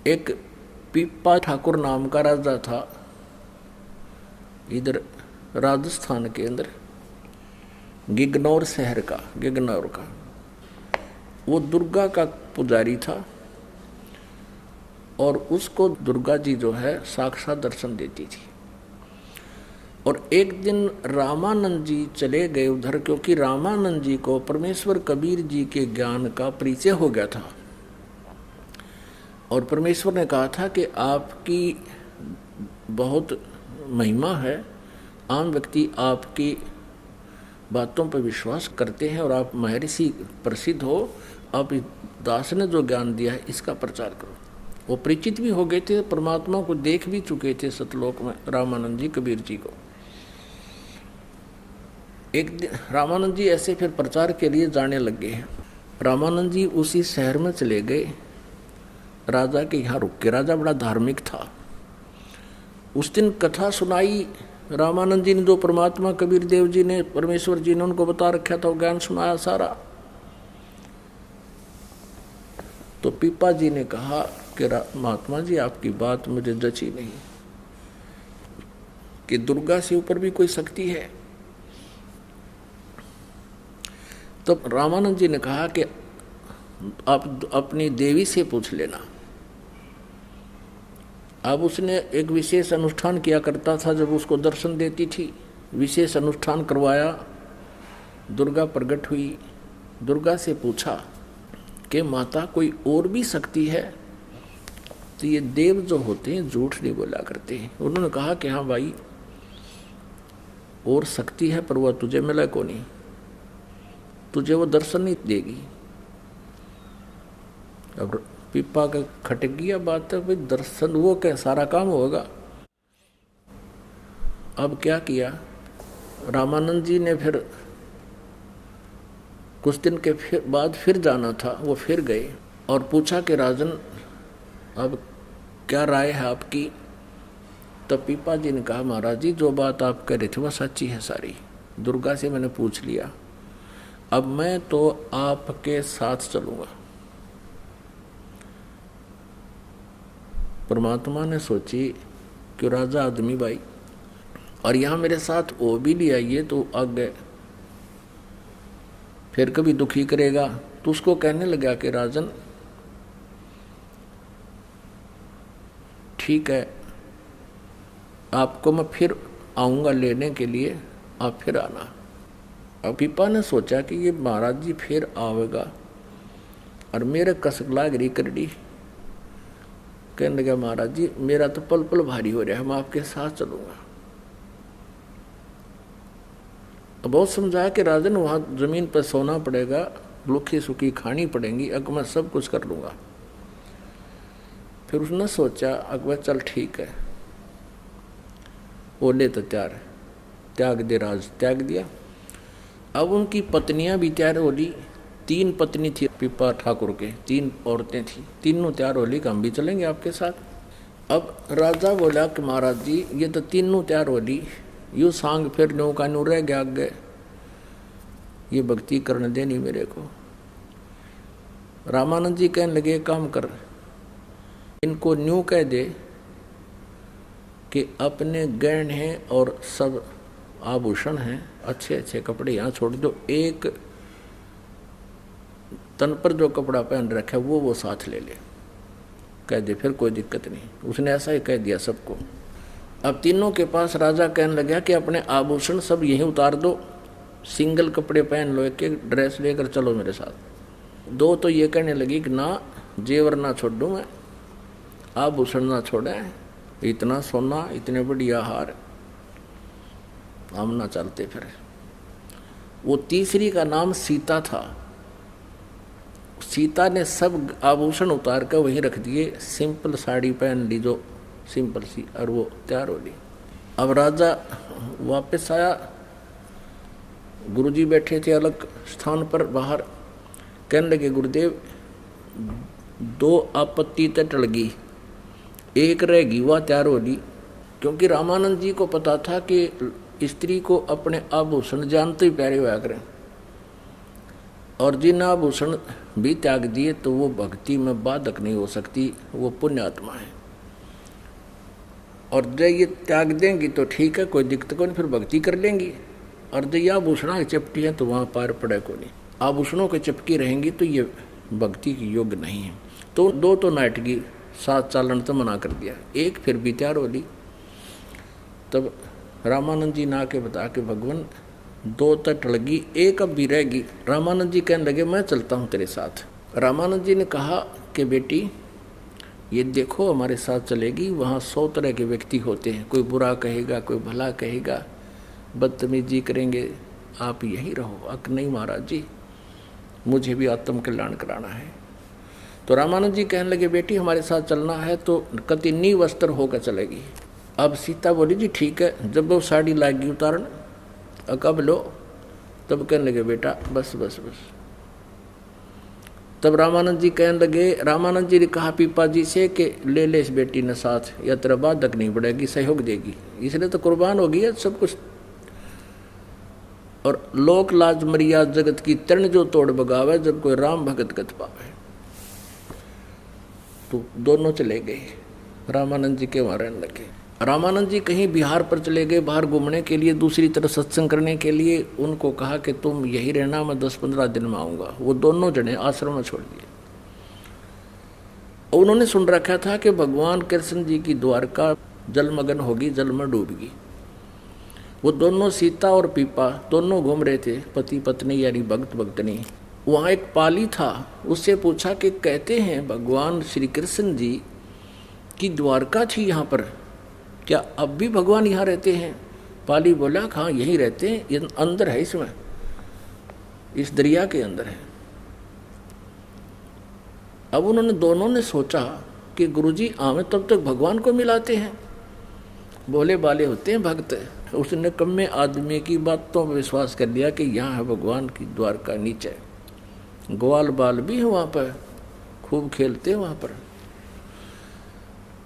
एक पीपा ठाकुर नाम का राजा था इधर राजस्थान के अंदर, गिगनौर शहर का, गिगनौर का। वो दुर्गा का पुजारी था और उसको दुर्गा जी जो है साक्षात दर्शन देती थी। और एक दिन रामानंद जी चले गए उधर, क्योंकि रामानंद जी को परमेश्वर कबीर जी के ज्ञान का परिचय हो गया था और परमेश्वर ने कहा था कि आपकी बहुत महिमा है, आम व्यक्ति आपकी बातों पर विश्वास करते हैं और आप महर्षि प्रसिद्ध हो, आप इस दास ने जो ज्ञान दिया है इसका प्रचार करो। वो परिचित भी हो गए थे, परमात्मा को देख भी चुके थे सतलोक में रामानंद जी कबीर जी को। एक दिन रामानंद जी ऐसे फिर प्रचार के लिए जाने लगे। रामानंद जी उसी शहर में चले गए, राजा के यहाँ रुक के। राजा बड़ा धार्मिक था। उस दिन कथा सुनाई रामानंद जी ने, जो परमात्मा कबीर देव जी ने, परमेश्वर जी ने उनको बता रखा था, वो ज्ञान सुनाया सारा। तो पीपा जी ने कहा कि महात्मा जी आपकी बात मुझे जची नहीं, कि दुर्गा से ऊपर भी कोई शक्ति है। तो रामानंद जी ने कहा कि आप अपनी देवी से पूछ लेना। अब उसने एक विशेष अनुष्ठान किया करता था, जब उसको दर्शन देती थी विशेष अनुष्ठान करवाया, दुर्गा प्रकट हुई। दुर्गा से पूछा कि माता कोई और भी शक्ति है? तो ये देव जो होते हैं झूठ नहीं बोला करते हैं। उन्होंने कहा कि हाँ भाई और शक्ति है, पर वह तुझे मिला को नहीं, तुझे वो दर्शन नहीं देगी। अब पीपा का खटक गया बात है, भाई दर्शन वो क्या सारा काम होगा। अब क्या किया, रामानंद जी ने फिर कुछ दिन के बाद फिर जाना था, वो फिर गए और पूछा कि राजन अब क्या राय है आपकी? तब पीपा जी ने कहा महाराज जी जो बात आप कह रहे थे वह सच्ची है सारी, दुर्गा से मैंने पूछ लिया, अब मैं तो आपके साथ चलूंगा। परमात्मा ने सोची कि राजा आदमी भाई और यहाँ मेरे साथ वो भी ले आइए तो आगे फिर कभी दुखी करेगा। तो उसको कहने लगा कि राजन ठीक है, आपको मैं फिर आऊँगा लेने के लिए, आप फिर आना। अब पीपा ने सोचा कि ये महाराज जी फिर आवेगा और मेरे कसक लाग रही करड़ी। कहने लगा महाराज जी मेरा तो पल पल भारी हो रहा है, मैं आपके साथ चलूंगा। तो बहुत समझाया कि राजन वहाँ जमीन पर सोना पड़ेगा, लुखी सुखी खानी पड़ेगी, अग मैं सब कुछ कर लूँगा। फिर उसने सोचा अकबर चल ठीक है, वो ले तो तैयार है, त्याग दे, राज त्याग दिया। अब उनकी पत्नियां भी तैयार हो ली, 3 पत्नी थी पीपा ठाकुर के, 3 औरतें थी, तीनों तैयार हो ली कि हम भी चलेंगे आपके साथ। अब राजा बोला कि महाराज जी ये तो तीनों तैयार हो ली, यूँ सांग फिर नो का नू रह गया आगे, ये भक्ति करने देनी मेरे को। रामानंद जी कहने लगे काम कर, इनको न्यू कह दे कि अपने गहने हैं और सब आभूषण हैं, अच्छे अच्छे कपड़े यहाँ छोड़ दो, एक तन पर जो कपड़ा पहन रखा है वो साथ ले ले, कह दे, फिर कोई दिक्कत नहीं। उसने ऐसा ही कह दिया सबको। अब तीनों के पास राजा कहने लगा कि अपने आभूषण सब यहीं उतार दो, सिंगल कपड़े पहन लो, एक एक ड्रेस लेकर चलो मेरे साथ। 2 तो ये कहने लगी कि ना जेवर ना छोड़ दूँ मैं, आभूषण ना छोड़े, इतना सोना इतने बढ़िया हार हम ना चलते। फिर वो तीसरी का नाम सीता था। सीता ने सब आभूषण उतार कर वहीं रख दिए, सिंपल साड़ी पहन ली जो सिंपल सी, और वो तैयार हो ली। अब राजा वापस आया, गुरुजी बैठे थे अलग स्थान पर बाहर। कहने लगे गुरुदेव 2 आपत्ति तय टल गई, एक रहेगी वह तैयार हो ली। क्योंकि रामानंद जी को पता था कि स्त्री को अपने आभूषण जानते ही प्यारे हुआ करें, और जिन आभूषण भी त्याग दिए तो वो भक्ति में बाधक नहीं हो सकती, वो पुण्य आत्मा है। और जब ये त्याग देंगी तो ठीक है, कोई दिक्कत को नहीं, फिर भक्ति कर लेंगी। और जब ये आभूषणों की चपटी है तो वहाँ पार पड़े को नहीं। आभूषणों की चपकी रहेंगी तो ये भक्ति की योग्य नहीं है। तो दो तो नाटकी साथ चालन तो मना कर दिया, एक फिर भी तैयार हो ली। तब रामानंद जी ना के बता के भगवान दो तो टलगी, एक अब भी रहेगी। रामानंद जी कहने लगे मैं चलता हूँ तेरे साथ। रामानंद जी ने कहा कि बेटी ये देखो हमारे साथ चलेगी, वहाँ 100 तरह के व्यक्ति होते हैं, कोई बुरा कहेगा, कोई भला कहेगा, बदतमीजी करेंगे, आप यहीं रहो। अक नहीं महाराज जी, मुझे भी आत्म कल्याण कराना है। तो रामानंद जी कहने लगे बेटी हमारे साथ चलना है तो कति नी वस्त्र होकर चलेगी। अब सीता बोली जी ठीक है। जब वो साड़ी लागी उतारन कब लो, तब कहने लगे बेटा बस बस बस। तब रामानंद जी कहने लगे, रामानंद जी ने कहा पीपा जी से कि ले ले इस बेटी ने साथ, या तेरा बाधक नहीं पड़ेगी, सहयोग देगी, इसलिए तो कुर्बान हो गई है सब कुछ। और लोक लाज मर्याद जगत की तरण जो तोड़ बगावे, जब कोई राम भगत गत पावे। तो दोनों चले गए, रामानंद जी के वहाँ रहने लगे। रामानंद जी कहीं बिहार पर चले गए बाहर घूमने के लिए, दूसरी तरफ सत्संग करने के लिए। उनको कहा कि तुम यही रहना, मैं 10-15 दिन में आऊँगा। वो दोनों जने आश्रम में छोड़ दिए। उन्होंने सुन रखा था कि भगवान कृष्ण जी की द्वारका जलमग्न होगी, जल में डूबेगी। वो दोनों सीता और पीपा दोनों घूम रहे थे, पति पत्नी यानी भक्त भक्तनी। वहाँ एक पाली था, उससे पूछा कि कहते हैं भगवान श्री कृष्ण जी की द्वारका थी यहाँ पर, क्या अब भी भगवान यहाँ रहते हैं? पाली बोला हाँ यहीं रहते हैं, ये अंदर है, इसमें इस दरिया के अंदर है। अब उन्होंने दोनों ने सोचा कि गुरुजी आवे तब तक भगवान को मिलाते हैं, भोले बाले होते हैं भक्त। उसने कम्मे आदमी की बातों पर विश्वास कर लिया कि यहाँ है भगवान की द्वारका नीचे। ग्वाल बाल भी है वहाँ पर, खूब खेलते हैं वहाँ पर।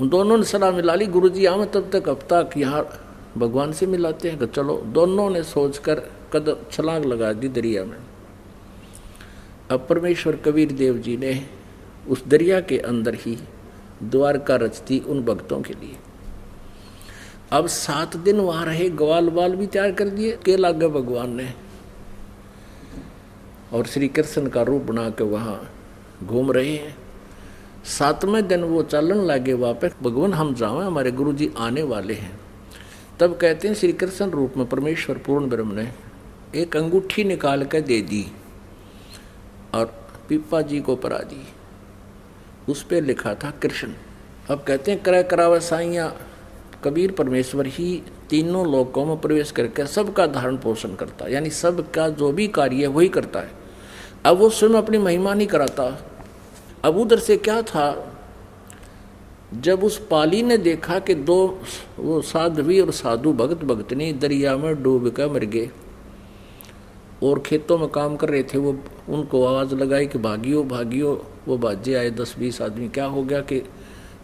उन दोनों ने सलाह मिला ली, गुरुजी आवे तब तक अब तक यहाँ भगवान से मिलाते हैं। चलो, दोनों ने सोचकर कदम छलांग लगा दी दरिया में। अब परमेश्वर कबीर देव जी ने उस दरिया के अंदर ही द्वारका रच दी उन भक्तों के लिए। अब 7 दिन वहां रहे, ग्वाल बाल भी तैयार कर दिए के लागे भगवान ने, और श्री कृष्ण का रूप बना के वहां घूम रहे हैं। 7वें दिन वो चलन लागे वापस, भगवान हम जावे, हमारे गुरु जी आने वाले हैं। तब कहते हैं श्री कृष्ण रूप में परमेश्वर पूर्ण ब्रह्म ने एक अंगूठी निकाल कर दे दी और पीपा जी को परा दी। उस पर लिखा था कृष्ण। अब कहते हैं क्रय करावा साइया, कबीर परमेश्वर ही तीनों लोकों में प्रवेश करके सबका धारण पोषण करता है, यानी सबका जो भी कार्य है वही करता है। अब वो स्वयं अपनी महिमा नहीं कराता। अब उधर से क्या था, जब उस पाली ने देखा कि 2 वो साध्वी और साधु भक्त भक्तनी दरिया में डूब कर मर गए और खेतों में काम कर रहे थे, वो उनको आवाज़ लगाई कि भागियो भागियो। वो बाजे आए 10-20 आदमी। क्या हो गया कि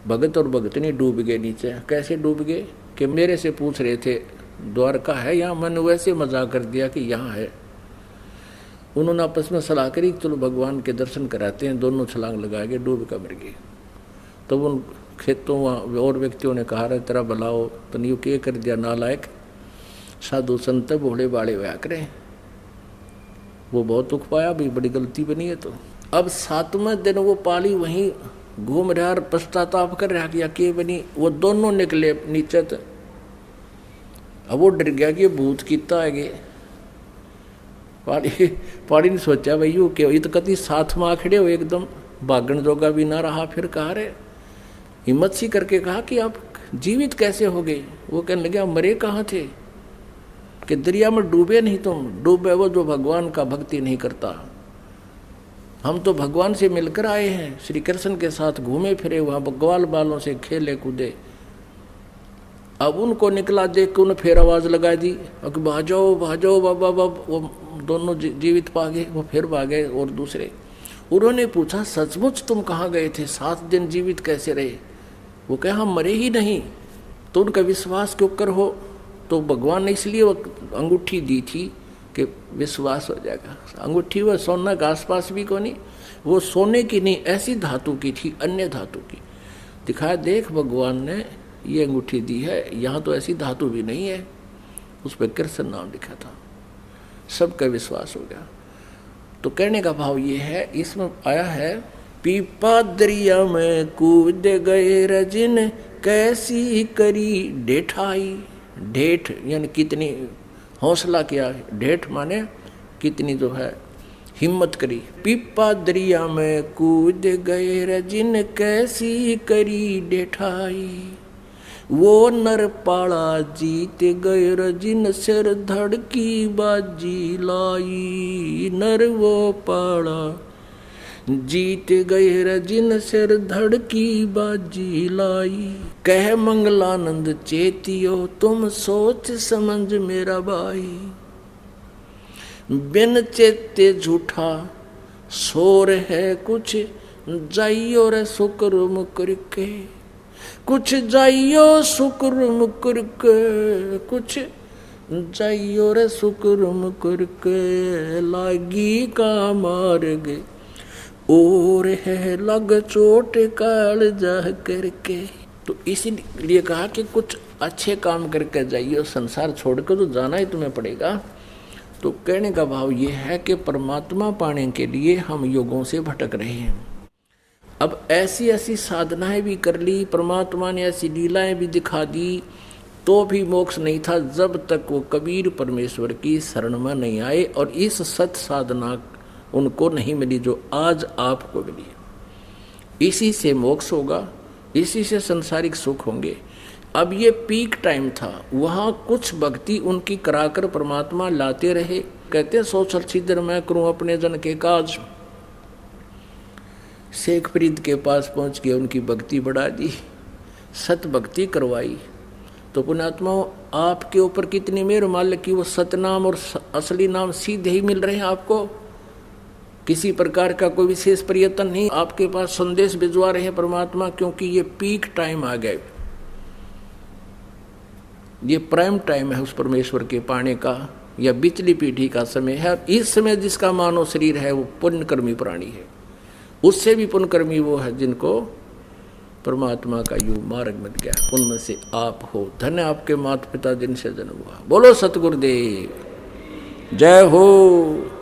भगत और भगतनी डूब गए नीचे। कैसे डूब गए कि मेरे से पूछ रहे थे द्वारका है यहाँ, मैंने वैसे मजाक कर दिया कि यहाँ है। उन्होंने आपस में सलाह करी चलो भगवान के दर्शन कराते हैं, दोनों छलांग लगा के डूब कर मर गए। तब उन खेतों और व्यक्तियों ने कहा रहे तेरा भलाओ तो नहीं के कर दिया, नालायक साधु संत भोले बाड़े हुआ करें। वो बहुत दुख पाया, भी बड़ी गलती बनी है। तो अब 7वें दिन वो पाली वहीं घूम रहा और पश्चाताप कर रहा कि के बनी। वो दोनों निकले नीचे तक। अब वो डर गया कि भूत कितना है। पाड़ी ने सोचा भाई यू के ये तो कति साथ में आखड़े हो, एकदम भागण जोगा भी ना रहा। फिर कहा रे हिम्मत सी करके कहा कि आप जीवित कैसे हो गए? वो कहने लगे आप मरे कहाँ थे कि दरिया में डूबे नहीं तुम। डूबे वो जो भगवान का भक्ति नहीं करता। हम तो भगवान से मिलकर आए हैं, श्री कृष्ण के साथ घूमे फिरे, वहाँ ग्वाल बालों से खेले कूदे। अब उनको निकला देख के उन्हें फिर आवाज़ लगा दी कि भाजो भाजो बाबा बाबा। वो दोनों जीवित पा गए, वो फिर भागे। और दूसरे उन्होंने पूछा सचमुच तुम कहाँ गए थे, 7 दिन जीवित कैसे रहे? वो कहे हम मरे ही नहीं। तो उनका विश्वास क्यों कर हो? तो भगवान ने इसलिए वो अंगूठी दी थी कि विश्वास हो जाएगा। अंगूठी वो सोना के आसपास भी को नहीं, वो सोने की नहीं, ऐसी धातु की थी, अन्य धातु की। दिखाया, देख भगवान ने ये अंगूठी दी है, यहाँ तो ऐसी धातु भी नहीं है। उस पर कृष्ण नाम लिखा था, सबका विश्वास हो गया। तो कहने का भाव ये है, इसमें आया है, पीपा दरिया में कूद गए रजिन, कैसी करी ढेठाई। ढेठ यानी कितनी हौसला किया, ढेठ माने कितनी जो है हिम्मत करी। पीपा दरिया में कूद गए रजिन, कैसी करी ढेठाई। वो नर पाड़ा जीत गए रजिन, सिर धड़ की बाजी लाई। नर वो पाड़ा जीत गए रजिन, सिर धड़ की बाजी लाई। कह मंगलानंद चेतियो, तुम सोच समझ मेरा भाई। बिन चेते झूठा शोर है कुछ, जाइयो रे शुक्र मुकर के। कुछ जाइयो शुक्र मुकर के, कुछ जाइयो रे शुक्र मुकर के। लागी का मार्ग और है लग चोट काल जा करके। तो इसीलिए कहा कि कुछ अच्छे काम करके जाइए, संसार छोड़कर तो जाना ही तुम्हें पड़ेगा। तो कहने का भाव ये है कि परमात्मा पाने के लिए हम युगों से भटक रहे हैं। अब ऐसी ऐसी साधनाएं भी कर ली, परमात्मा ने ऐसी लीलाएं भी दिखा दी, तो भी मोक्ष नहीं था जब तक वो कबीर परमेश्वर की शरण में नहीं आए और इस सत साधना उनको नहीं मिली जो आज आपको मिली। इसी से मोक्ष होगा, इसी से संसारिक सुख होंगे। अब ये पीक टाइम था, वहाँ कुछ भक्ति उनकी कराकर परमात्मा लाते रहे। कहते सोचल छिद्र मैं करूँ अपने जन के काज। शेख फरीद के पास पहुँच के उनकी भक्ति बढ़ा दी, सत भक्ति करवाई। तो पुण्यात्माओं, आपके ऊपर कितनी मेहर मालिक की, वो सतनाम और असली नाम सीधे ही मिल रहे हैं आपको। किसी प्रकार का कोई विशेष प्रयत्न नहीं, आपके पास संदेश भिजवा रहे हैं परमात्मा, क्योंकि ये पीक टाइम आ गए, ये प्राइम टाइम है उस परमेश्वर के पाने का, या बिचली पीढ़ी का समय है। इस समय जिसका मानव शरीर है वो पुण्यकर्मी प्राणी है, उससे भी पुण्यकर्मी वो है जिनको परमात्मा का यूं मार्ग मिल गया। उनमें से आप हो। धन्य आपके माता पिता जिनसे जन्म हुआ। बोलो सतगुरुदेव, जय हो।